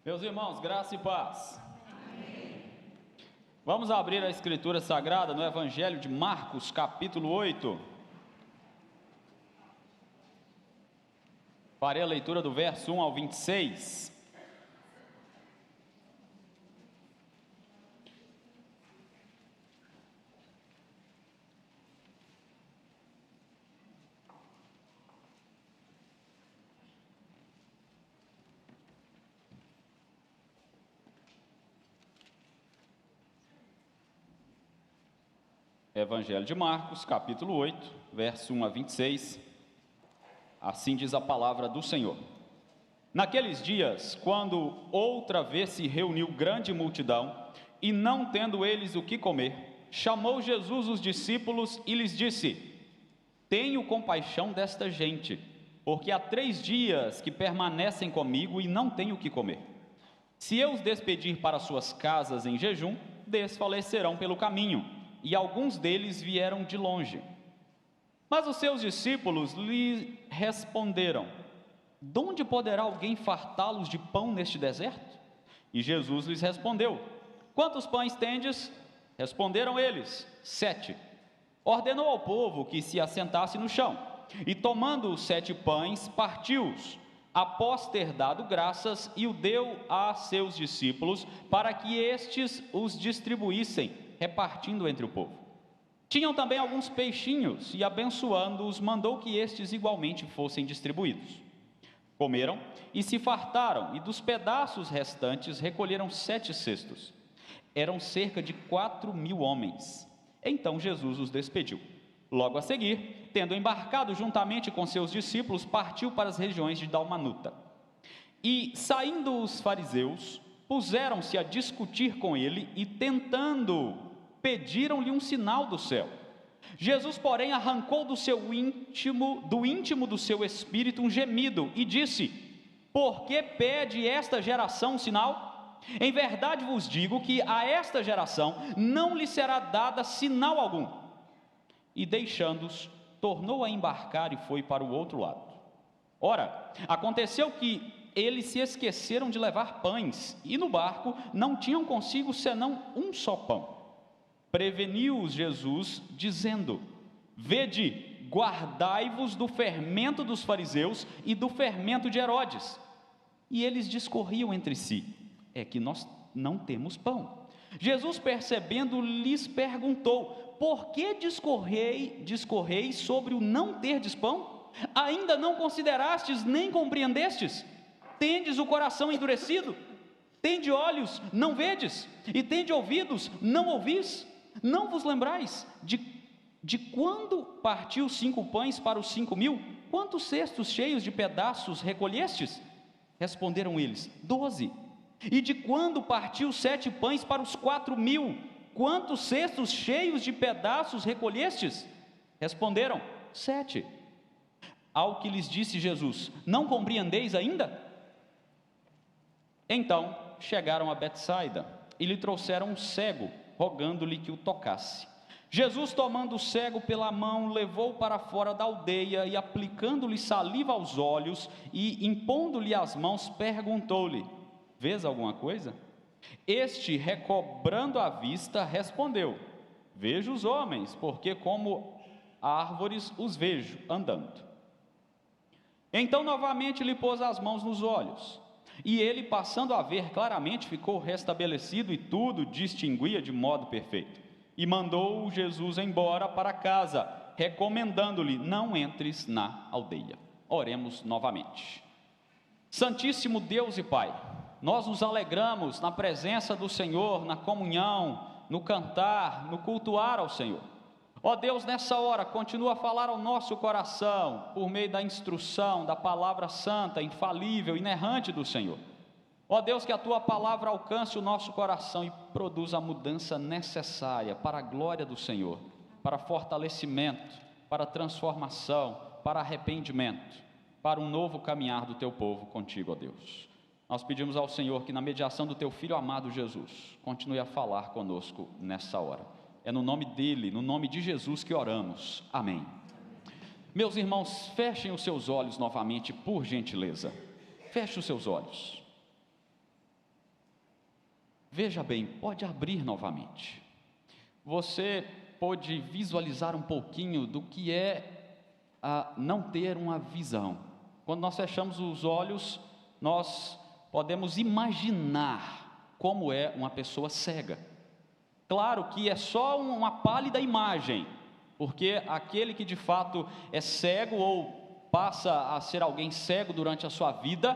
Meus irmãos, graça e paz. Amém. Vamos abrir a Escritura Sagrada no Evangelho de Marcos, capítulo 8. Farei a leitura do verso 1 ao 26. Evangelho de Marcos, capítulo 8, verso 1 a 26, assim diz a palavra do Senhor. Naqueles dias, quando outra vez se reuniu grande multidão, e não tendo eles o que comer, chamou Jesus os discípulos e lhes disse: Tenho compaixão desta gente, porque há 3 dias que permanecem comigo e não têm o que comer. Se eu os despedir para suas casas em jejum, desfalecerão pelo caminho, e alguns deles vieram de longe. Mas os seus discípulos lhe responderam: De onde poderá alguém fartá-los de pão neste deserto? E Jesus lhes respondeu: Quantos pães tendes? Responderam eles: 7. Ordenou ao povo que se assentasse no chão, e tomando os 7 pães, partiu-os, após ter dado graças, e o deu a seus discípulos, para que estes os distribuíssem, repartindo entre o povo. Tinham também alguns peixinhos, e abençoando-os, mandou que estes igualmente fossem distribuídos. Comeram e se fartaram, e dos pedaços restantes recolheram 7 cestos. Eram cerca de 4.000 homens. Então Jesus os despediu. Logo a seguir, tendo embarcado juntamente com seus discípulos, partiu para as regiões de Dalmanuta. E, saindo os fariseus, puseram-se a discutir com ele e, tentando, pediram-lhe um sinal do céu. Jesus, porém, arrancou do íntimo do seu espírito um gemido e disse: Por que pede esta geração um sinal? Em verdade vos digo que a esta geração não lhe será dada sinal algum. E deixando-os, tornou a embarcar e foi para o outro lado. Ora, aconteceu que eles se esqueceram de levar pães, e no barco não tinham consigo senão um só pão. Preveniu-os Jesus, dizendo: Vede, guardai-vos do fermento dos fariseus e do fermento de Herodes. E eles discorriam entre si: É que nós não temos pão. Jesus, percebendo, lhes perguntou: Por que discorreis sobre o não terdes pão? Ainda não considerastes nem compreendestes? Tendes o coração endurecido? Tende olhos, não vedes? E tende ouvidos, não ouvis? Não vos lembrais de quando partiu 5 pães para os 5.000? Quantos cestos cheios de pedaços recolhestes? Responderam eles: 12. E de quando partiu 7 pães para os 4.000? Quantos cestos cheios de pedaços recolhestes? Responderam: 7. Ao que lhes disse Jesus: Não compreendeis ainda? Então chegaram a Betsaida e lhe trouxeram um cego, rogando-lhe que o tocasse. Jesus, tomando o cego pela mão, levou para fora da aldeia e, aplicando-lhe saliva aos olhos e impondo-lhe as mãos, perguntou-lhe: Vês alguma coisa? Este, recobrando a vista, respondeu: Vejo os homens, porque como árvores os vejo andando. Então novamente lhe pôs as mãos nos olhos, e ele, passando a ver claramente, ficou restabelecido e tudo distinguia de modo perfeito. E mandou Jesus embora para casa, recomendando-lhe: Não entres na aldeia. Oremos novamente. Santíssimo Deus e Pai, nós nos alegramos na presença do Senhor, na comunhão, no cantar, no cultuar ao Senhor. Ó Deus, nessa hora, continua a falar ao nosso coração, por meio da instrução, da palavra santa, infalível, inerrante do Senhor. Ó Deus, que a Tua palavra alcance o nosso coração e produza a mudança necessária para a glória do Senhor, para fortalecimento, para transformação, para arrependimento, para um novo caminhar do Teu povo contigo, ó Deus. Nós pedimos ao Senhor que, na mediação do Teu Filho amado Jesus, continue a falar conosco nessa hora. É no nome dEle, no nome de Jesus que oramos. Amém. Meus irmãos, fechem os seus olhos novamente, por gentileza. Feche os seus olhos. Veja bem, pode abrir novamente. Você pode visualizar um pouquinho do que é não ter uma visão. Quando nós fechamos os olhos, nós podemos imaginar como é uma pessoa cega. Claro que é só uma pálida imagem, porque aquele que de fato é cego ou passa a ser alguém cego durante a sua vida,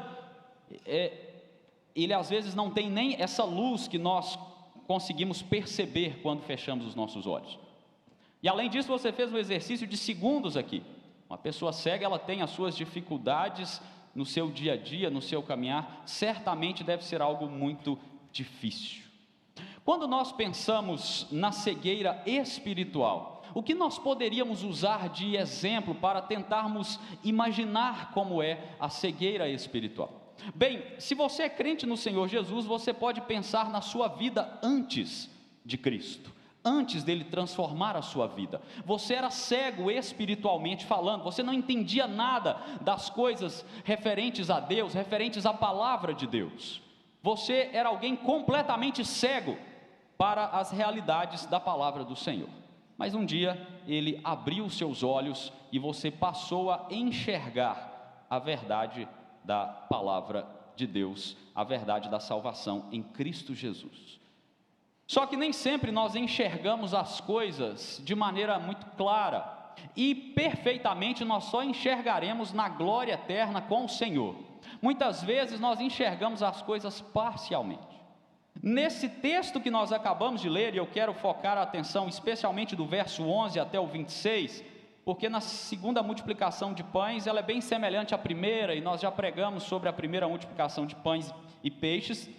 ele às vezes não tem nem essa luz que nós conseguimos perceber quando fechamos os nossos olhos. E além disso, você fez um exercício de segundos aqui. Uma pessoa cega, ela tem as suas dificuldades no seu dia a dia, no seu caminhar, certamente deve ser algo muito difícil. Quando nós pensamos na cegueira espiritual, o que nós poderíamos usar de exemplo para tentarmos imaginar como é a cegueira espiritual? Bem, se você é crente no Senhor Jesus, você pode pensar na sua vida antes de Cristo, antes dele transformar a sua vida. Você era cego espiritualmente falando, você não entendia nada das coisas referentes a Deus, referentes à palavra de Deus. Você era alguém completamente cego para as realidades da palavra do Senhor. Mas um dia ele abriu os seus olhos e você passou a enxergar a verdade da palavra de Deus, a verdade da salvação em Cristo Jesus. Só que nem sempre nós enxergamos as coisas de maneira muito clara, e perfeitamente nós só enxergaremos na glória eterna com o Senhor. Muitas vezes nós enxergamos as coisas parcialmente. Nesse texto que nós acabamos de ler, e eu quero focar a atenção especialmente do verso 11 até o 26, porque na segunda multiplicação de pães, ela é bem semelhante à primeira, e nós já pregamos sobre a primeira multiplicação de pães e peixes.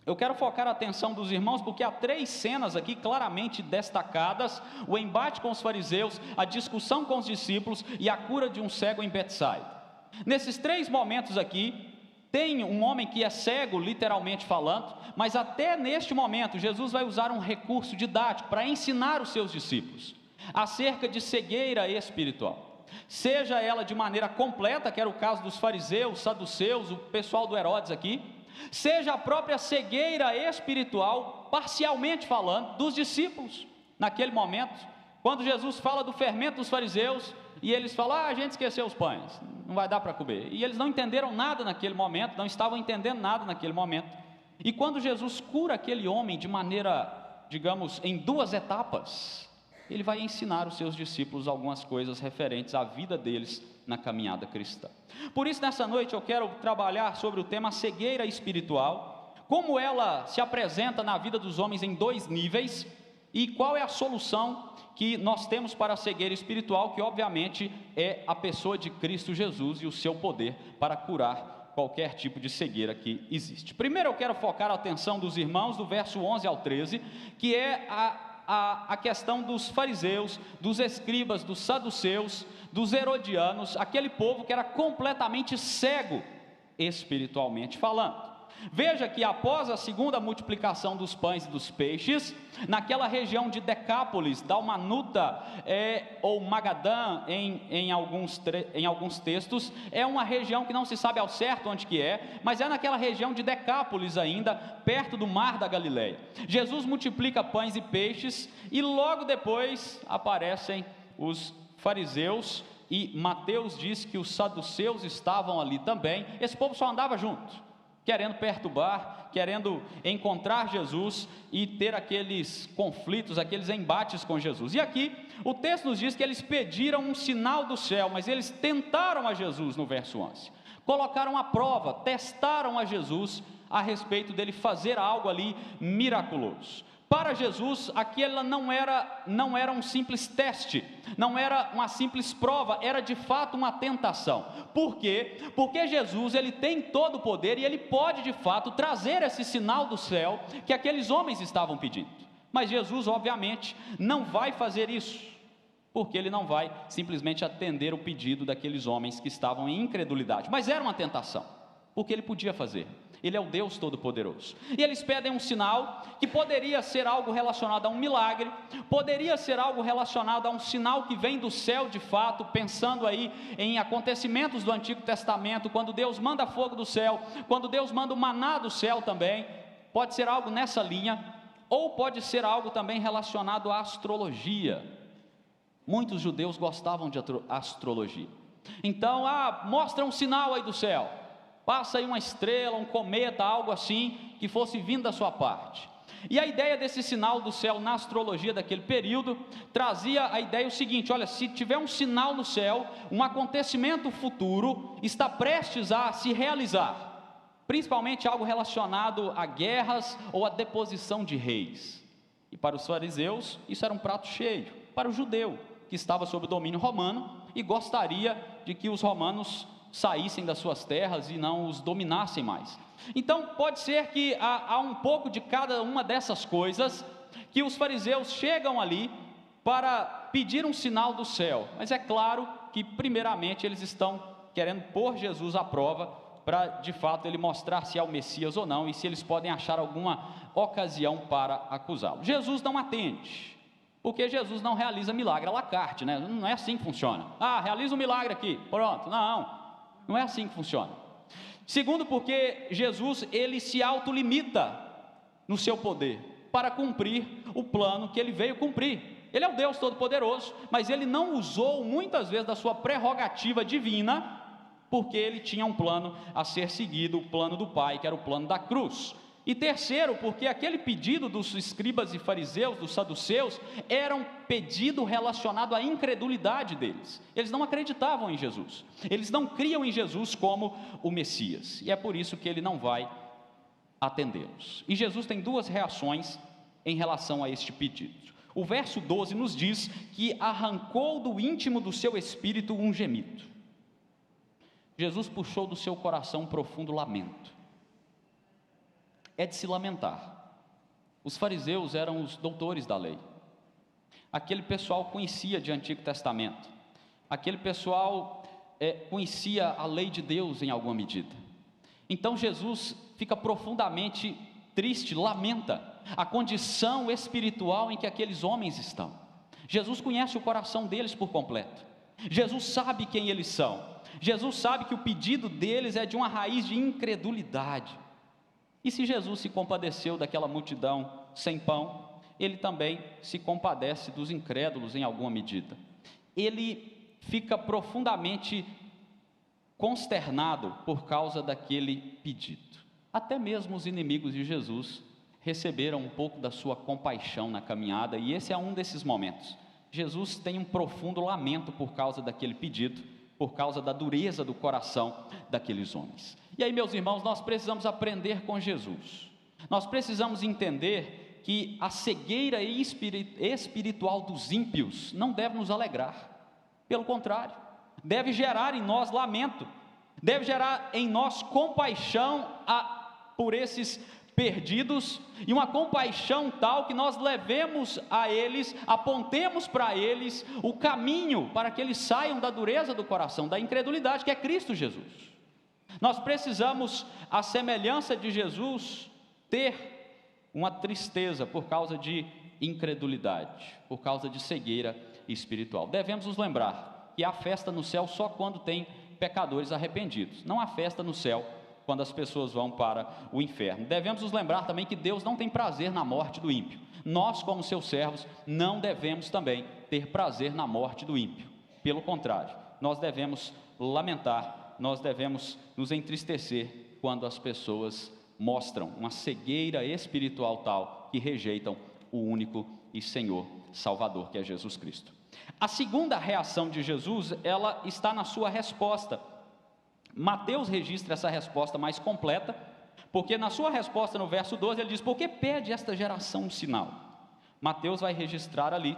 Eu quero focar a atenção dos irmãos, porque há 3 cenas aqui claramente destacadas: o embate com os fariseus, a discussão com os discípulos e a cura de um cego em Betsaida. Nesses 3 momentos aqui, tem um homem que é cego, literalmente falando, mas até neste momento, Jesus vai usar um recurso didático para ensinar os seus discípulos acerca de cegueira espiritual, seja ela de maneira completa, que era o caso dos fariseus, saduceus, o pessoal do Herodes aqui, seja a própria cegueira espiritual, parcialmente falando, dos discípulos, naquele momento, quando Jesus fala do fermento dos fariseus, e eles falam: a gente esqueceu os pães, não vai dar para comer, e eles não entenderam nada naquele momento, não estavam entendendo nada naquele momento, e quando Jesus cura aquele homem de maneira, digamos, em 2 etapas, ele vai ensinar os seus discípulos algumas coisas referentes à vida deles na caminhada cristã. Por isso, nessa noite eu quero trabalhar sobre o tema cegueira espiritual, como ela se apresenta na vida dos homens em 2 níveis, e qual é a solução que nós temos para a cegueira espiritual, que obviamente é a pessoa de Cristo Jesus e o seu poder para curar qualquer tipo de cegueira que existe. Primeiro eu quero focar a atenção dos irmãos do verso 11 ao 13, que é a questão dos fariseus, dos escribas, dos saduceus, dos herodianos, aquele povo que era completamente cego espiritualmente falando. Veja que após a segunda multiplicação dos pães e dos peixes, naquela região de Decápolis, Dalmanuta ou Magadã em alguns textos, é uma região que não se sabe ao certo onde que é, mas é naquela região de Decápolis ainda, perto do mar da Galileia. Jesus multiplica pães e peixes, e logo depois aparecem os fariseus, e Mateus diz que os saduceus estavam ali também. Esse povo só andava junto, querendo perturbar, querendo encontrar Jesus e ter aqueles conflitos, aqueles embates com Jesus. E aqui o texto nos diz que eles pediram um sinal do céu, mas eles tentaram a Jesus no verso 11, colocaram à prova, testaram a Jesus a respeito dele fazer algo ali miraculoso. Para Jesus, aquela não era um simples teste, não era uma simples prova, era de fato uma tentação. Por quê? Porque Jesus, ele tem todo o poder e ele pode de fato trazer esse sinal do céu que aqueles homens estavam pedindo. Mas Jesus, obviamente, não vai fazer isso, porque ele não vai simplesmente atender o pedido daqueles homens que estavam em incredulidade. Mas era uma tentação, porque ele podia fazer. Ele é o Deus Todo-Poderoso, e eles pedem um sinal que poderia ser algo relacionado a um milagre, poderia ser algo relacionado a um sinal que vem do céu de fato, pensando aí em acontecimentos do Antigo Testamento, quando Deus manda fogo do céu, quando Deus manda o maná do céu também, pode ser algo nessa linha, ou pode ser algo também relacionado à astrologia. Muitos judeus gostavam de astrologia. Então, mostra um sinal aí do céu, passa aí uma estrela, um cometa, algo assim, que fosse vindo da sua parte. E a ideia desse sinal do céu na astrologia daquele período, trazia a ideia o seguinte: olha, se tiver um sinal no céu, um acontecimento futuro está prestes a se realizar, principalmente algo relacionado a guerras ou a deposição de reis. E para os fariseus, isso era um prato cheio. Para o judeu, que estava sob o domínio romano, e gostaria de que os romanos saíssem das suas terras e não os dominassem mais. Então, pode ser que há um pouco de cada uma dessas coisas, que os fariseus chegam ali para pedir um sinal do céu, mas é claro que primeiramente eles estão querendo pôr Jesus à prova, para de fato ele mostrar se é o Messias ou não, e se eles podem achar alguma ocasião para acusá-lo. Jesus não atende, porque Jesus não realiza milagre à la carte, né? Não é assim que funciona. Realiza um milagre aqui, pronto. Não é assim que funciona. Segundo, porque Jesus, ele se autolimita no seu poder, para cumprir o plano que ele veio cumprir. Ele é o Deus Todo-Poderoso, mas ele não usou muitas vezes da sua prerrogativa divina, porque ele tinha um plano a ser seguido, o plano do Pai, que era o plano da cruz. E terceiro, porque aquele pedido dos escribas e fariseus, dos saduceus, era um pedido relacionado à incredulidade deles. Eles não acreditavam em Jesus, eles não criam em Jesus como o Messias, e é por isso que ele não vai atendê-los. E Jesus tem duas reações em relação a este pedido. O verso 12 nos diz que arrancou do íntimo do seu espírito um gemido. Jesus puxou do seu coração um profundo lamento. É de se lamentar. Os fariseus eram os doutores da lei. Aquele pessoal conhecia de Antigo Testamento. Aquele pessoal conhecia a lei de Deus em alguma medida. Então Jesus fica profundamente triste, lamenta a condição espiritual em que aqueles homens estão. Jesus conhece o coração deles por completo. Jesus sabe quem eles são. Jesus sabe que o pedido deles é de uma raiz de incredulidade. E se Jesus se compadeceu daquela multidão sem pão, ele também se compadece dos incrédulos em alguma medida. Ele fica profundamente consternado por causa daquele pedido. Até mesmo os inimigos de Jesus receberam um pouco da sua compaixão na caminhada, e esse é um desses momentos. Jesus tem um profundo lamento por causa daquele pedido, por causa da dureza do coração daqueles homens. E aí, meus irmãos, nós precisamos aprender com Jesus. Nós precisamos entender que a cegueira espiritual dos ímpios não deve nos alegrar. Pelo contrário, deve gerar em nós lamento, deve gerar em nós compaixão por esses perdidos, e uma compaixão tal que nós levemos a eles, apontemos para eles o caminho para que eles saiam da dureza do coração, da incredulidade, que é Cristo Jesus. Nós precisamos, à semelhança de Jesus, ter uma tristeza por causa de incredulidade, por causa de cegueira espiritual. Devemos nos lembrar que há festa no céu só quando tem pecadores arrependidos. Não há festa no céu quando as pessoas vão para o inferno. Devemos nos lembrar também que Deus não tem prazer na morte do ímpio. Nós, como seus servos, não devemos também ter prazer na morte do ímpio. Pelo contrário, nós devemos lamentar, nós devemos nos entristecer quando as pessoas mostram uma cegueira espiritual tal que rejeitam o único e Senhor Salvador, que é Jesus Cristo. A segunda reação de Jesus, ela está na sua resposta. Mateus registra essa resposta mais completa, porque na sua resposta no verso 12 ele diz: por que pede esta geração um sinal? Mateus vai registrar ali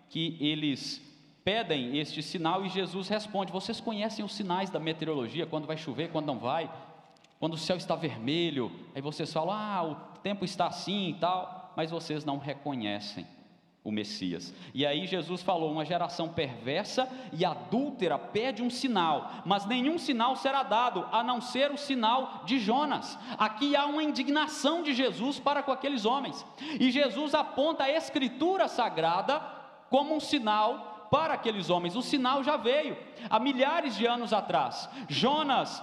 que eles pedem este sinal e Jesus responde: vocês conhecem os sinais da meteorologia, quando vai chover, quando não vai, quando o céu está vermelho, aí vocês falam: o tempo está assim e tal, mas vocês não reconhecem o Messias. E aí Jesus falou: uma geração perversa e adúltera pede um sinal, mas nenhum sinal será dado, a não ser o sinal de Jonas. Aqui há uma indignação de Jesus para com aqueles homens, e Jesus aponta a Escritura Sagrada como um sinal para aqueles homens. O sinal já veio, há milhares de anos atrás. Jonas,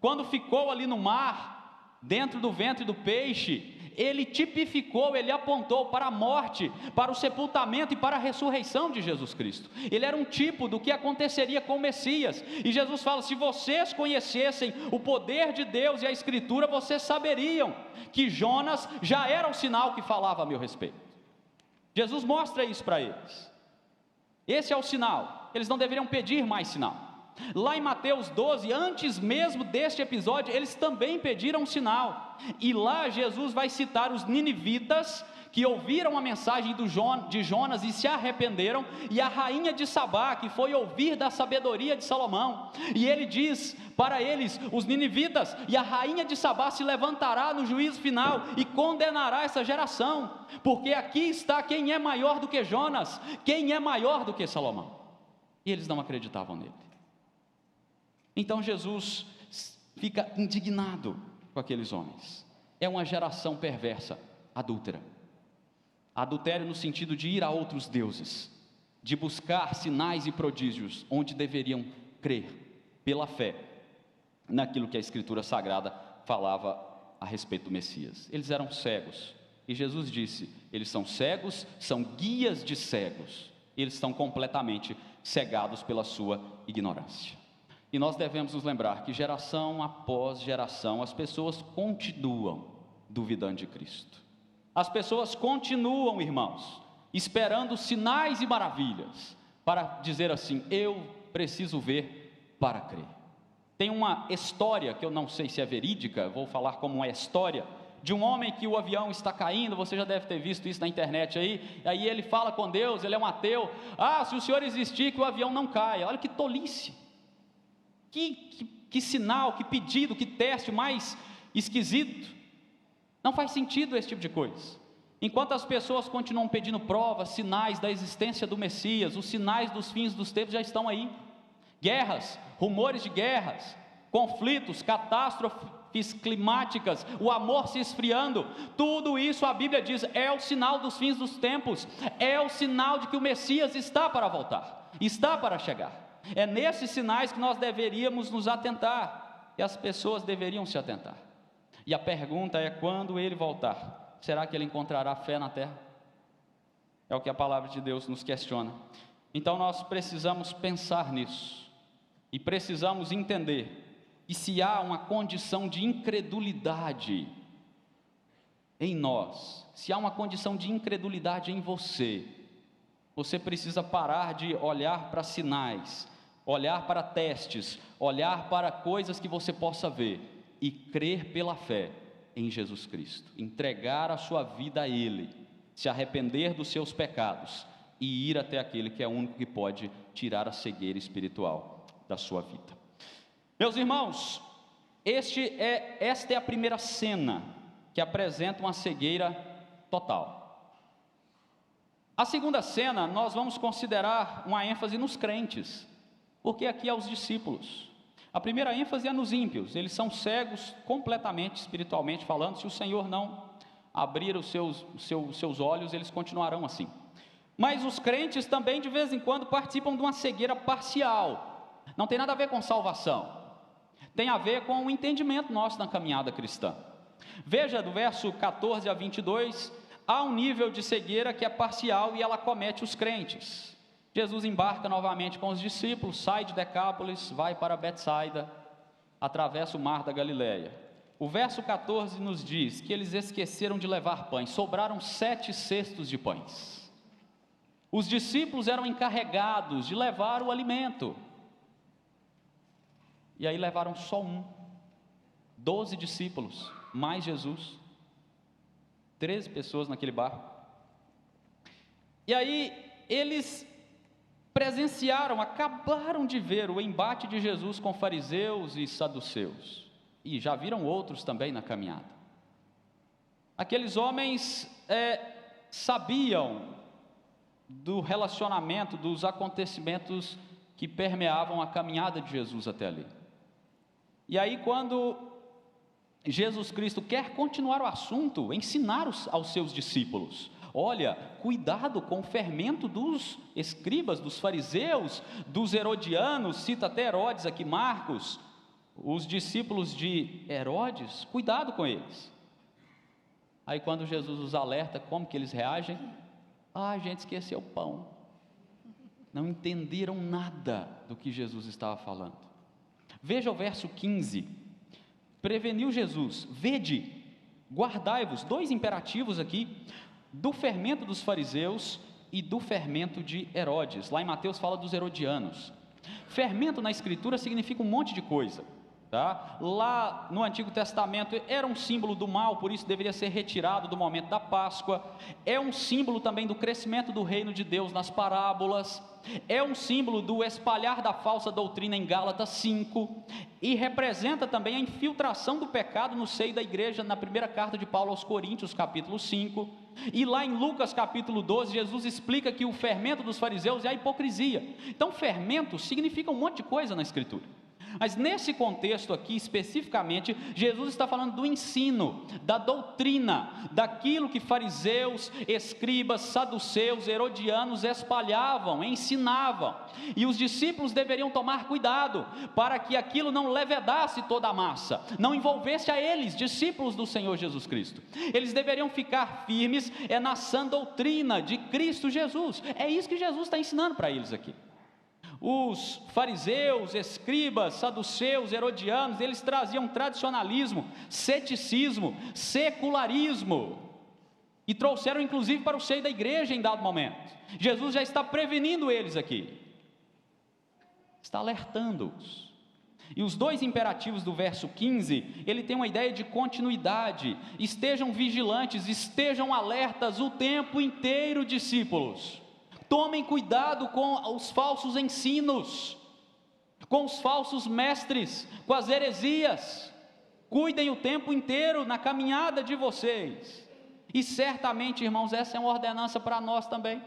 quando ficou ali no mar, dentro do ventre do peixe, ele tipificou, ele apontou para a morte, para o sepultamento e para a ressurreição de Jesus Cristo. Ele era um tipo do que aconteceria com o Messias, e Jesus fala: se vocês conhecessem o poder de Deus e a Escritura, vocês saberiam que Jonas já era o sinal que falava a meu respeito. Jesus mostra isso para eles. Esse é o sinal, eles não deveriam pedir mais sinal. Lá em Mateus 12, antes mesmo deste episódio, eles também pediram um sinal, e lá Jesus vai citar os ninivitas, que ouviram a mensagem de Jonas e se arrependeram, e a rainha de Sabá, que foi ouvir da sabedoria de Salomão, e ele diz para eles, os ninivitas: e a rainha de Sabá se levantará no juízo final, e condenará essa geração, porque aqui está quem é maior do que Jonas, quem é maior do que Salomão. E eles não acreditavam nele. Então Jesus fica indignado com aqueles homens. É uma geração perversa, adúltera. Adultério no sentido de ir a outros deuses, de buscar sinais e prodígios, onde deveriam crer, pela fé, naquilo que a Escritura Sagrada falava a respeito do Messias. Eles eram cegos, e Jesus disse: eles são cegos, são guias de cegos, eles estão completamente cegados pela sua ignorância. E nós devemos nos lembrar que geração após geração, as pessoas continuam duvidando de Cristo. As pessoas continuam, irmãos, esperando sinais e maravilhas, para dizer assim: eu preciso ver para crer. Tem uma história, que eu não sei se é verídica, vou falar como uma história, de um homem que o avião está caindo. Você já deve ter visto isso na internet aí ele fala com Deus, ele é um ateu: se o Senhor existir, que o avião não caia. Olha que tolice! Que sinal, que pedido, que teste mais esquisito. Não faz sentido esse tipo de coisa. Enquanto as pessoas continuam pedindo provas, sinais da existência do Messias, os sinais dos fins dos tempos já estão aí. Guerras, rumores de guerras, conflitos, catástrofes climáticas, o amor se esfriando, tudo isso a Bíblia diz, é o sinal dos fins dos tempos, é o sinal de que o Messias está para voltar, está para chegar. É nesses sinais que nós deveríamos nos atentar, e as pessoas deveriam se atentar. E a pergunta é: quando ele voltar, será que ele encontrará fé na terra? É o que a palavra de Deus nos questiona. Então nós precisamos pensar nisso, e precisamos entender que se há uma condição de incredulidade em nós, se há uma condição de incredulidade em você, você precisa parar de olhar para sinais, olhar para testes, olhar para coisas que você possa ver, e crer pela fé em Jesus Cristo, entregar a sua vida a Ele, se arrepender dos seus pecados e ir até aquele que é o único que pode tirar a cegueira espiritual da sua vida. Meus irmãos, esta é a primeira cena que apresenta uma cegueira total. A segunda cena, nós vamos considerar uma ênfase nos crentes, porque aqui é os discípulos. A primeira ênfase é nos ímpios, eles são cegos completamente, espiritualmente falando. Se o Senhor não abrir os seus olhos, eles continuarão assim. Mas os crentes também de vez em quando participam de uma cegueira parcial. Não tem nada a ver com salvação, tem a ver com o entendimento nosso na caminhada cristã. Veja, do verso 14 a 22, há um nível de cegueira que é parcial e ela acomete os crentes. Jesus embarca novamente com os discípulos, sai de Decápolis, vai para Betsaida, atravessa o mar da Galileia. O verso 14 nos diz que eles esqueceram de levar pães, sobraram 7 cestos de pães. Os discípulos eram encarregados de levar o alimento, e aí levaram só um. 12 discípulos, mais Jesus, 13 pessoas naquele barco. E aí eles presenciaram, acabaram de ver o embate de Jesus com fariseus e saduceus, e já viram outros também na caminhada. Aqueles homens sabiam do relacionamento, dos acontecimentos que permeavam a caminhada de Jesus até ali. E aí, quando Jesus Cristo quer continuar o assunto, ensinar aos seus discípulos: olha, cuidado com o fermento dos escribas, dos fariseus, dos herodianos, cita até Herodes aqui, Marcos, os discípulos de Herodes, cuidado com eles. Aí quando Jesus os alerta, como que eles reagem? A gente esqueceu o pão. Não entenderam nada do que Jesus estava falando. Veja o verso 15. Preveniu Jesus: vede, guardai-vos, 2 imperativos aqui, do fermento dos fariseus e do fermento de Herodes. Lá em Mateus fala dos herodianos. Fermento na escritura significa um monte de coisa, tá? Lá no Antigo Testamento era um símbolo do mal, por isso deveria ser retirado do momento da Páscoa. É um símbolo também do crescimento do reino de Deus nas parábolas. É um símbolo do espalhar da falsa doutrina em Gálatas 5, e representa também a infiltração do pecado no seio da igreja na primeira carta de Paulo aos Coríntios, capítulo 5, e lá em Lucas capítulo 12, Jesus explica que o fermento dos fariseus é a hipocrisia. Então fermento significa um monte de coisa na escritura, mas nesse contexto aqui especificamente, Jesus está falando do ensino, da doutrina, daquilo que fariseus, escribas, saduceus, herodianos espalhavam, ensinavam, e os discípulos deveriam tomar cuidado, para que aquilo não levedasse toda a massa, não envolvesse a eles, discípulos do Senhor Jesus Cristo. Eles deveriam ficar firmes na sã doutrina de Cristo Jesus. É isso que Jesus está ensinando para eles aqui. Os fariseus, escribas, saduceus, herodianos, eles traziam tradicionalismo, ceticismo, secularismo, e trouxeram inclusive para o seio da igreja em dado momento. Jesus já está prevenindo eles aqui, está alertando-os. E os 2 imperativos do verso 15, ele tem uma ideia de continuidade. Estejam vigilantes, estejam alertas o tempo inteiro, discípulos. Tomem cuidado com os falsos ensinos, com os falsos mestres, com as heresias. Cuidem o tempo inteiro na caminhada de vocês. E certamente, irmãos, essa é uma ordenança para nós também.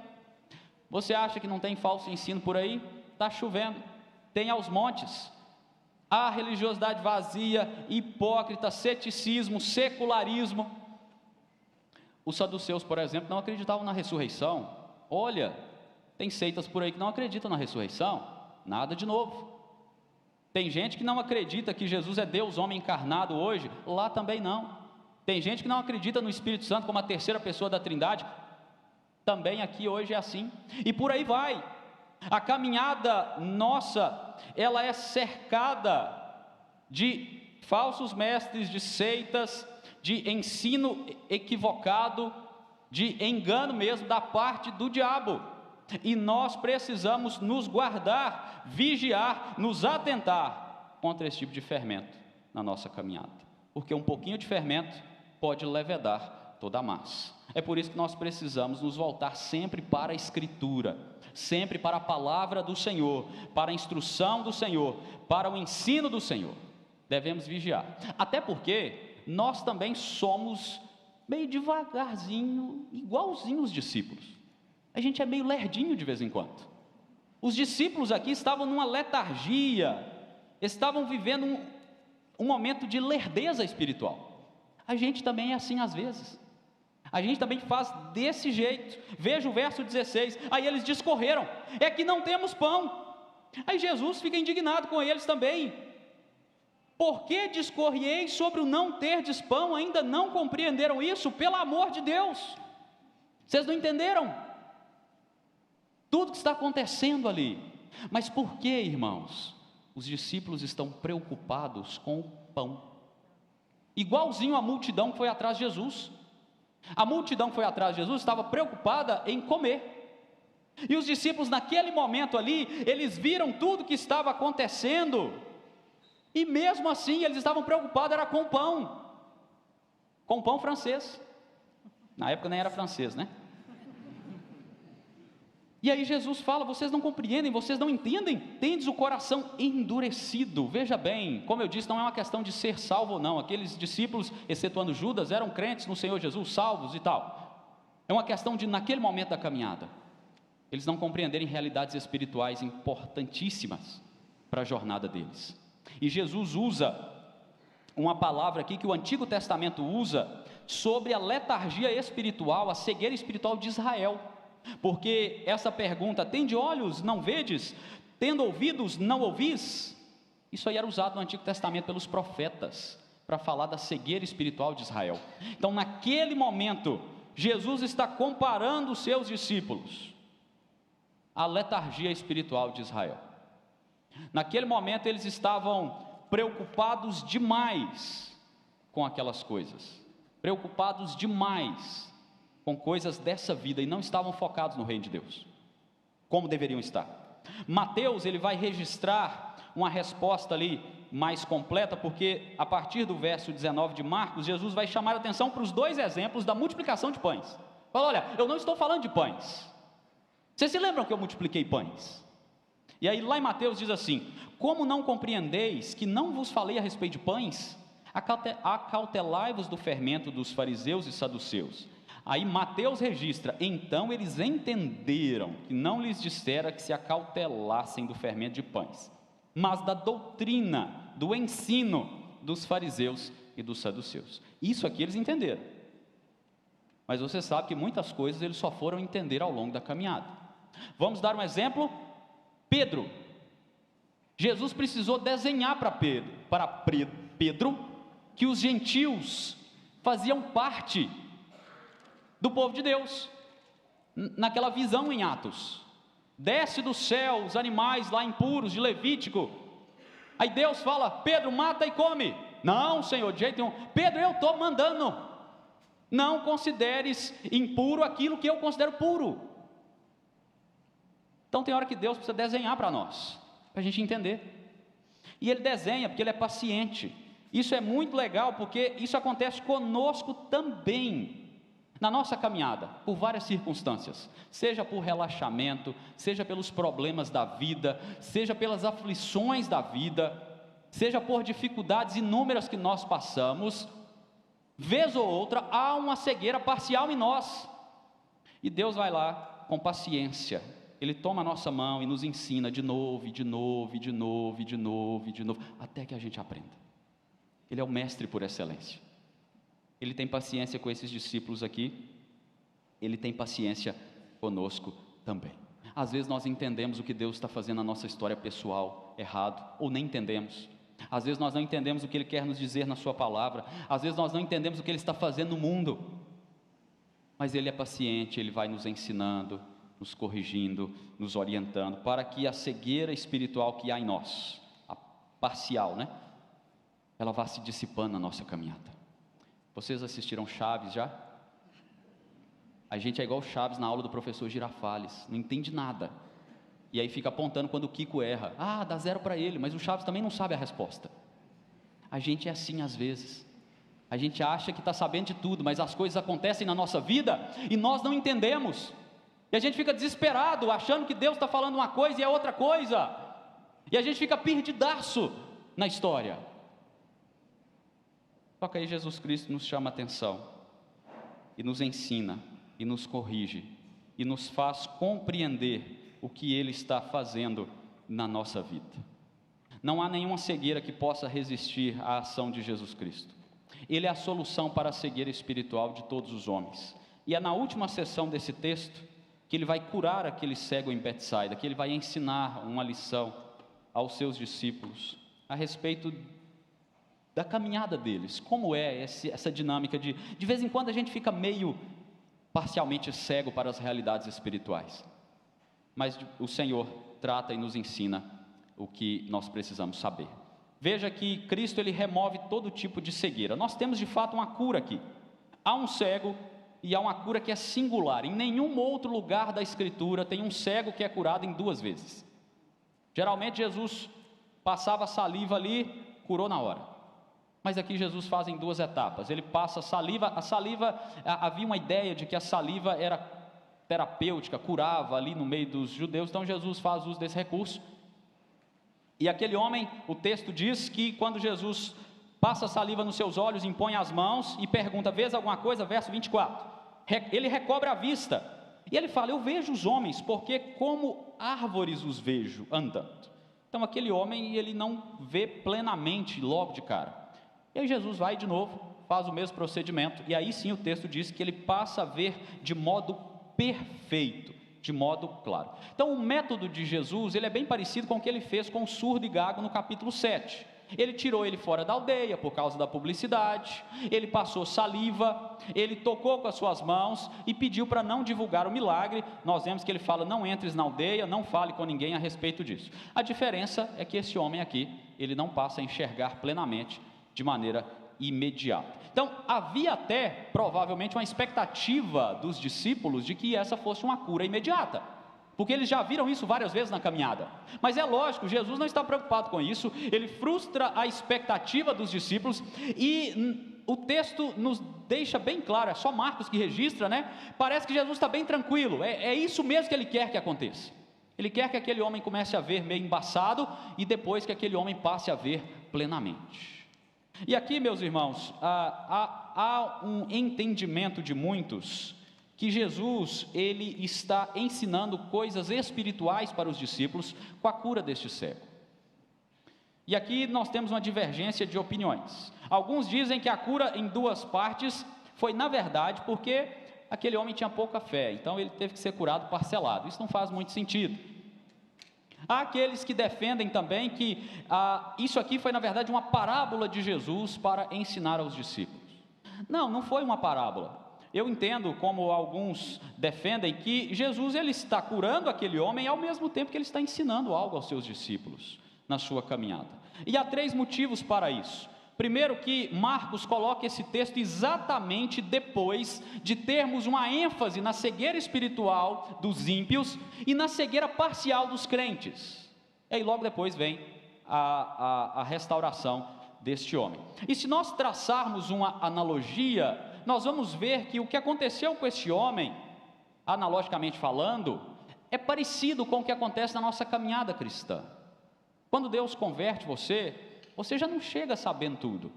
Você acha que não tem falso ensino por aí? Está chovendo, tem aos montes. Há religiosidade vazia, hipócrita, ceticismo, secularismo. Os saduceus, por exemplo, não acreditavam na ressurreição. Olha, tem seitas por aí que não acreditam na ressurreição, nada de novo. Tem gente que não acredita que Jesus é Deus, homem encarnado hoje, lá também não. Tem gente que não acredita no Espírito Santo como a terceira pessoa da Trindade, também aqui hoje é assim. E por aí vai. A caminhada nossa, ela é cercada de falsos mestres, de seitas, de ensino equivocado, de engano mesmo da parte do diabo. E nós precisamos nos guardar, vigiar, nos atentar contra esse tipo de fermento na nossa caminhada, porque um pouquinho de fermento pode levedar toda a massa. É por isso que nós precisamos nos voltar sempre para a Escritura, sempre para a palavra do Senhor, para a instrução do Senhor, para o ensino do Senhor. Devemos vigiar, até porque nós também somos meio devagarzinho, igualzinho os discípulos. A gente é meio lerdinho de vez em quando. Os discípulos aqui estavam numa letargia, estavam vivendo um momento de lerdeza espiritual. A gente também é assim às vezes. A gente também faz desse jeito. Veja o verso 16, aí eles discorreram: é que não temos pão. Aí Jesus fica indignado com eles também: por que discorrieis sobre o não terdes pão? Ainda não compreenderam isso? Pelo amor de Deus, vocês não entenderam tudo que está acontecendo ali. Mas por que, irmãos, os discípulos estão preocupados com o pão? Igualzinho a multidão que foi atrás de Jesus. A multidão que foi atrás de Jesus estava preocupada em comer, e os discípulos naquele momento ali, eles viram tudo que estava acontecendo, e mesmo assim eles estavam preocupados, era com pão francês. Na época nem era francês, né? E aí Jesus fala: vocês não compreendem, vocês não entendem, tendes o coração endurecido. Veja bem, como eu disse, não é uma questão de ser salvo ou não. Aqueles discípulos, excetuando Judas, eram crentes no Senhor Jesus, salvos e tal. É uma questão de, naquele momento da caminhada, eles não compreenderem realidades espirituais importantíssimas para a jornada deles. E Jesus usa uma palavra aqui que o Antigo Testamento usa sobre a letargia espiritual, a cegueira espiritual de Israel. Porque essa pergunta: tende olhos, não vedes? Tendo ouvidos, não ouvis? Isso aí era usado no Antigo Testamento pelos profetas, para falar da cegueira espiritual de Israel. Então, naquele momento, Jesus está comparando os seus discípulos à letargia espiritual de Israel. Naquele momento, eles estavam preocupados demais com aquelas coisas, preocupados demais com coisas dessa vida, e não estavam focados no reino de Deus, como deveriam estar. Mateus, ele vai registrar uma resposta ali mais completa, porque a partir do verso 19 de Marcos, Jesus vai chamar a atenção para os dois exemplos da multiplicação de pães. Fala, olha, eu não estou falando de pães. Vocês se lembram que eu multipliquei pães? E aí lá em Mateus diz assim: como não compreendeis que não vos falei a respeito de pães? Acautelai-vos do fermento dos fariseus e saduceus. Aí Mateus registra: então eles entenderam que não lhes dissera que se acautelassem do fermento de pães, mas da doutrina, do ensino dos fariseus e dos saduceus. Isso aqui eles entenderam. Mas você sabe que muitas coisas eles só foram entender ao longo da caminhada. Vamos dar um exemplo? Pedro. Jesus precisou desenhar para Pedro que os gentios faziam parte do povo de Deus, naquela visão em Atos. Desce do céu os animais lá impuros de Levítico, aí Deus fala: Pedro, mata e come. Não, Senhor, de jeito nenhum. Pedro, eu estou mandando, não consideres impuro aquilo que eu considero puro. Então tem hora que Deus precisa desenhar para nós, para a gente entender, e Ele desenha porque Ele é paciente. Isso é muito legal, porque isso acontece conosco também, na nossa caminhada, por várias circunstâncias, seja por relaxamento, seja pelos problemas da vida, seja pelas aflições da vida, seja por dificuldades inúmeras que nós passamos. Vez ou outra, há uma cegueira parcial em nós, e Deus vai lá com paciência, Ele toma a nossa mão e nos ensina de novo, e de novo, e de novo, e de novo, e de novo, até que a gente aprenda. Ele é o mestre por excelência. Ele tem paciência com esses discípulos aqui, Ele tem paciência conosco também. Às vezes nós entendemos o que Deus está fazendo na nossa história pessoal errado, ou nem entendemos. Às vezes nós não entendemos o que Ele quer nos dizer na sua palavra, às vezes nós não entendemos o que Ele está fazendo no mundo, mas Ele é paciente, Ele vai nos ensinando, nos corrigindo, nos orientando, para que a cegueira espiritual que há em nós, a parcial, ela vá se dissipando na nossa caminhada. Vocês assistiram Chaves já? A gente é igual Chaves na aula do professor Girafales, não entende nada, e aí fica apontando quando o Kiko erra, dá 0 para ele, mas o Chaves também não sabe a resposta. A gente é assim às vezes, a gente acha que está sabendo de tudo, mas as coisas acontecem na nossa vida, e nós não entendemos, e a gente fica desesperado, achando que Deus está falando uma coisa e é outra coisa, e a gente fica perdidaço na história. Só que aí Jesus Cristo nos chama a atenção, e nos ensina, e nos corrige, e nos faz compreender o que Ele está fazendo na nossa vida. Não há nenhuma cegueira que possa resistir à ação de Jesus Cristo. Ele é a solução para a cegueira espiritual de todos os homens, e é na última sessão desse texto, que Ele vai curar aquele cego em Betsaida, que Ele vai ensinar uma lição aos seus discípulos, a respeito da caminhada deles, como é essa dinâmica de vez em quando a gente fica meio parcialmente cego para as realidades espirituais, mas o Senhor trata e nos ensina o que nós precisamos saber. Veja que Cristo, Ele remove todo tipo de cegueira. Nós temos de fato uma cura aqui, há um cego e há uma cura que é singular. Em nenhum outro lugar da Escritura tem um cego que é curado em 2 vezes. Geralmente Jesus passava saliva ali, curou na hora. Mas aqui Jesus faz em 2 etapas. Ele passa a saliva, havia uma ideia de que a saliva era terapêutica, curava ali no meio dos judeus, então Jesus faz uso desse recurso. E aquele homem, o texto diz que quando Jesus passa a saliva nos seus olhos, impõe as mãos e pergunta: vês alguma coisa? Verso 24, ele recobre a vista, e ele fala: eu vejo os homens, porque como árvores os vejo andando. Então aquele homem, ele não vê plenamente logo de cara. E aí Jesus vai de novo, faz o mesmo procedimento, e aí sim o texto diz que ele passa a ver de modo perfeito, de modo claro. Então o método de Jesus, ele é bem parecido com o que ele fez com o surdo e gago no capítulo 7. Ele tirou ele fora da aldeia por causa da publicidade, ele passou saliva, ele tocou com as suas mãos e pediu para não divulgar o milagre. Nós vemos que ele fala: não entres na aldeia, não fale com ninguém a respeito disso. A diferença é que esse homem aqui, ele não passa a enxergar plenamente de maneira imediata. Então, havia até, provavelmente, uma expectativa dos discípulos de que essa fosse uma cura imediata, porque eles já viram isso várias vezes na caminhada. Mas é lógico, Jesus não está preocupado com isso, ele frustra a expectativa dos discípulos, e o texto nos deixa bem claro, é só Marcos que registra, né? Parece que Jesus está bem tranquilo, é isso mesmo que ele quer que aconteça. Ele quer que aquele homem comece a ver meio embaçado, e depois que aquele homem passe a ver plenamente. E aqui, meus irmãos, há um entendimento de muitos que Jesus, ele está ensinando coisas espirituais para os discípulos com a cura deste cego. E aqui nós temos uma divergência de opiniões. Alguns dizem que a cura em duas partes foi, na verdade, porque aquele homem tinha pouca fé, então ele teve que ser curado parcelado. Isso não faz muito sentido. Há aqueles que defendem também que isso aqui foi, na verdade, uma parábola de Jesus para ensinar aos discípulos. Não foi uma parábola. Eu entendo, como alguns defendem, que Jesus, ele está curando aquele homem ao mesmo tempo que ele está ensinando algo aos seus discípulos na sua caminhada. E há 3 motivos para isso. Primeiro, que Marcos coloca esse texto exatamente depois de termos uma ênfase na cegueira espiritual dos ímpios e na cegueira parcial dos crentes. E aí logo depois vem a restauração deste homem. E se nós traçarmos uma analogia, nós vamos ver que o que aconteceu com este homem, analogicamente falando, é parecido com o que acontece na nossa caminhada cristã. Quando Deus converte você já não chega sabendo tudo,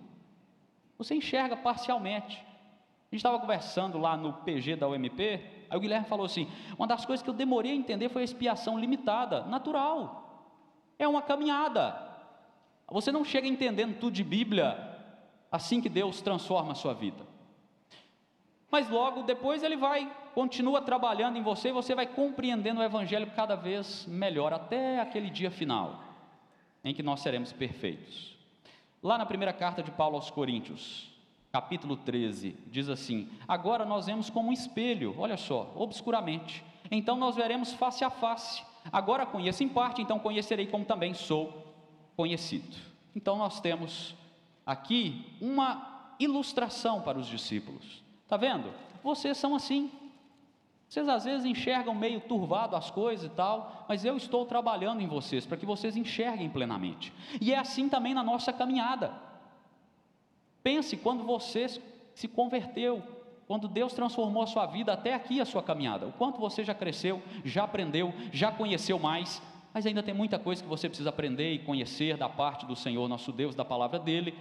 você enxerga parcialmente. A gente estava conversando lá no PG da UMP, aí o Guilherme falou assim: uma das coisas que eu demorei a entender foi a expiação limitada, natural, é uma caminhada, você não chega entendendo tudo de Bíblia assim que Deus transforma a sua vida, mas logo depois ele continua trabalhando em você, e você vai compreendendo o Evangelho cada vez melhor, até aquele dia final, em que nós seremos perfeitos. Lá na primeira carta de Paulo aos Coríntios, capítulo 13, diz assim: agora nós vemos como um espelho, olha só, obscuramente, então nós veremos face a face, agora conheço em parte, então conhecerei como também sou conhecido. Então nós temos aqui uma ilustração para os discípulos. Está vendo? Vocês são assim. Vocês às vezes enxergam meio turvado as coisas e tal, mas eu estou trabalhando em vocês, para que vocês enxerguem plenamente. E é assim também na nossa caminhada. Pense quando você se converteu, quando Deus transformou a sua vida, até aqui a sua caminhada, o quanto você já cresceu, já aprendeu, já conheceu mais, mas ainda tem muita coisa que você precisa aprender e conhecer da parte do Senhor nosso Deus, da palavra dEle.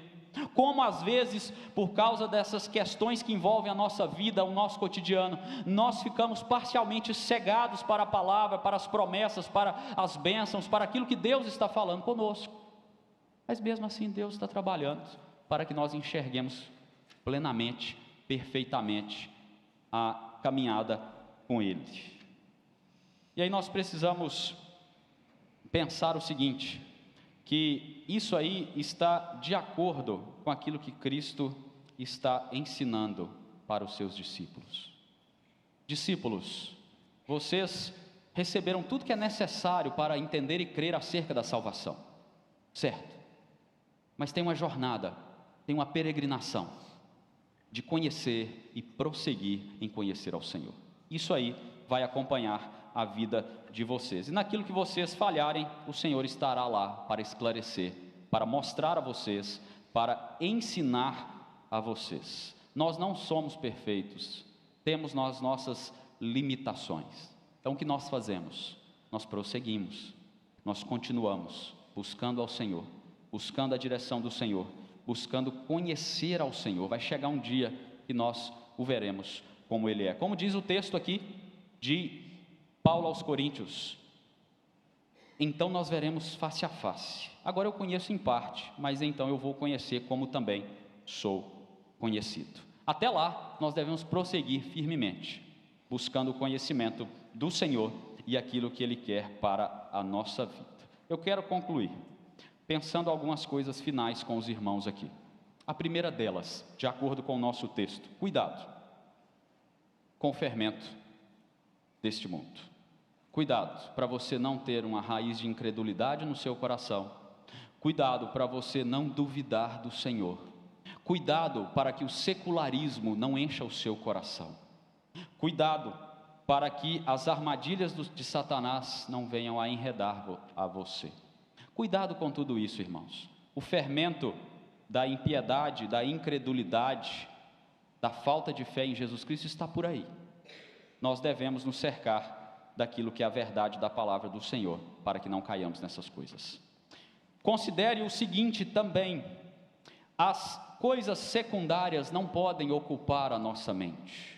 Como às vezes, por causa dessas questões que envolvem a nossa vida, o nosso cotidiano, nós ficamos parcialmente cegados para a palavra, para as promessas, para as bênçãos, para aquilo que Deus está falando conosco. Mas mesmo assim Deus está trabalhando para que nós enxerguemos plenamente, perfeitamente a caminhada com Ele. E aí nós precisamos pensar o seguinte, que isso aí está de acordo com aquilo que Cristo está ensinando para os seus discípulos. Discípulos, vocês receberam tudo que é necessário para entender e crer acerca da salvação, certo? Mas tem uma jornada, tem uma peregrinação de conhecer e prosseguir em conhecer ao Senhor. Isso aí vai acompanhar a vida de vocês, e naquilo que vocês falharem, o Senhor estará lá para esclarecer, para mostrar a vocês, para ensinar a vocês. Nós não somos perfeitos, temos nós nossas limitações. Então o que nós fazemos? Nós prosseguimos, nós continuamos buscando ao Senhor, buscando a direção do Senhor, buscando conhecer ao Senhor. Vai chegar um dia que nós o veremos como Ele é. Como diz o texto aqui de Paulo aos Coríntios: então nós veremos face a face. Agora eu conheço em parte, mas então eu vou conhecer como também sou conhecido. Até lá, nós devemos prosseguir firmemente, buscando o conhecimento do Senhor e aquilo que Ele quer para a nossa vida. Eu quero concluir pensando algumas coisas finais com os irmãos aqui. A primeira delas, de acordo com o nosso texto, cuidado com o fermento deste mundo. Cuidado para você não ter uma raiz de incredulidade no seu coração. Cuidado para você não duvidar do Senhor. Cuidado para que o secularismo não encha o seu coração. Cuidado para que as armadilhas de Satanás não venham a enredar a você. Cuidado com tudo isso, irmãos. O fermento da impiedade, da incredulidade, da falta de fé em Jesus Cristo está por aí. Nós devemos nos cercar daquilo que é a verdade da palavra do Senhor, para que não caiamos nessas coisas. Considere o seguinte também: as coisas secundárias não podem ocupar a nossa mente.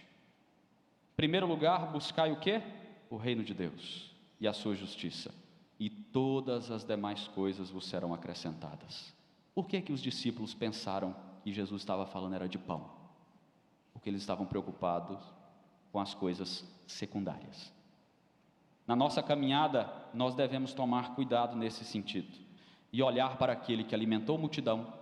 Em primeiro lugar, buscai o quê? O reino de Deus e a sua justiça, e todas as demais coisas vos serão acrescentadas. Por que os discípulos pensaram que Jesus estava falando era de pão? Porque eles estavam preocupados com as coisas secundárias. Na nossa caminhada, nós devemos tomar cuidado nesse sentido, e olhar para aquele que alimentou a multidão,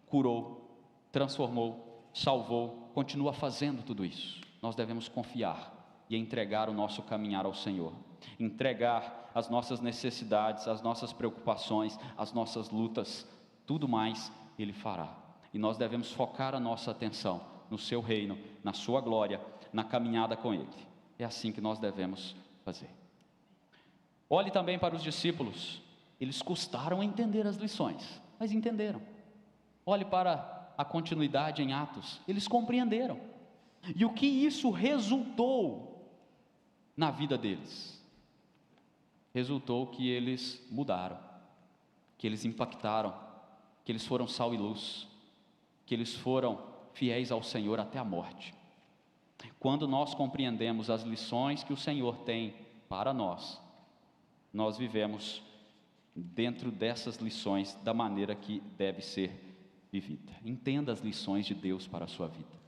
curou, transformou, salvou, continua fazendo tudo isso. Nós devemos confiar e entregar o nosso caminhar ao Senhor, entregar as nossas necessidades, as nossas preocupações, as nossas lutas, tudo mais Ele fará. E nós devemos focar a nossa atenção no seu reino, na sua glória, na caminhada com Ele. É assim que nós devemos fazer. Olhe também para os discípulos. Eles custaram a entender as lições, mas entenderam. Olhe para a continuidade em Atos. Eles compreenderam. E o que isso resultou na vida deles? Resultou que eles mudaram, que eles impactaram, que eles foram sal e luz, que eles foram fiéis ao Senhor até a morte. Quando nós compreendemos as lições que o Senhor tem para nós, nós vivemos dentro dessas lições da maneira que deve ser vivida. Entenda as lições de Deus para a sua vida.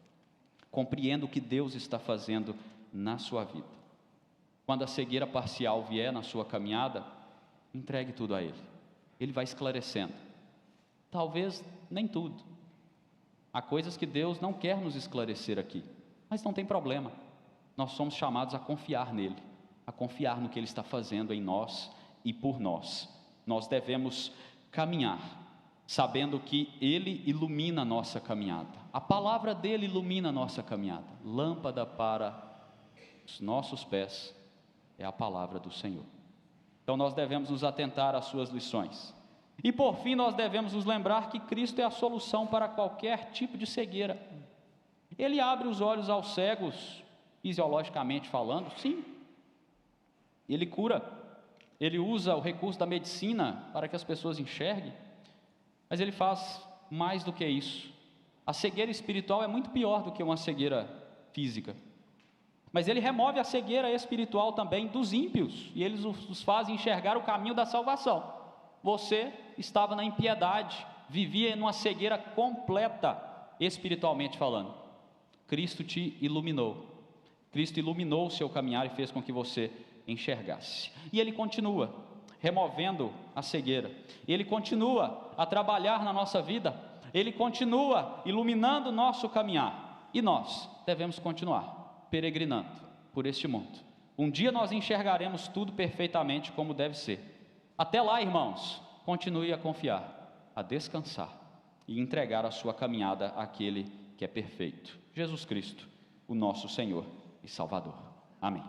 Compreenda o que Deus está fazendo na sua vida. Quando a cegueira parcial vier na sua caminhada, entregue tudo a Ele. Ele vai esclarecendo. Talvez nem tudo. Há coisas que Deus não quer nos esclarecer aqui, mas não tem problema. Nós somos chamados a confiar nele, a confiar no que Ele está fazendo em nós e por nós. Nós devemos caminhar, sabendo que Ele ilumina a nossa caminhada. A palavra dEle ilumina a nossa caminhada. Lâmpada para os nossos pés é a palavra do Senhor. Então nós devemos nos atentar às suas lições. E por fim nós devemos nos lembrar que Cristo é a solução para qualquer tipo de cegueira. Ele abre os olhos aos cegos, fisiologicamente falando, sim. Ele cura, Ele usa o recurso da medicina para que as pessoas enxerguem, mas Ele faz mais do que isso. A cegueira espiritual é muito pior do que uma cegueira física, mas Ele remove a cegueira espiritual também dos ímpios, e Ele os faz enxergar o caminho da salvação. Você estava na impiedade, vivia numa cegueira completa, espiritualmente falando. Cristo te iluminou, Cristo iluminou o seu caminhar e fez com que você enxergasse. E Ele continua removendo a cegueira, Ele continua a trabalhar na nossa vida, Ele continua iluminando o nosso caminhar, e nós devemos continuar peregrinando por este mundo. Um dia nós enxergaremos tudo perfeitamente como deve ser. Até lá, irmãos, continue a confiar, a descansar e entregar a sua caminhada àquele que é perfeito, Jesus Cristo, o nosso Senhor e Salvador. Amém.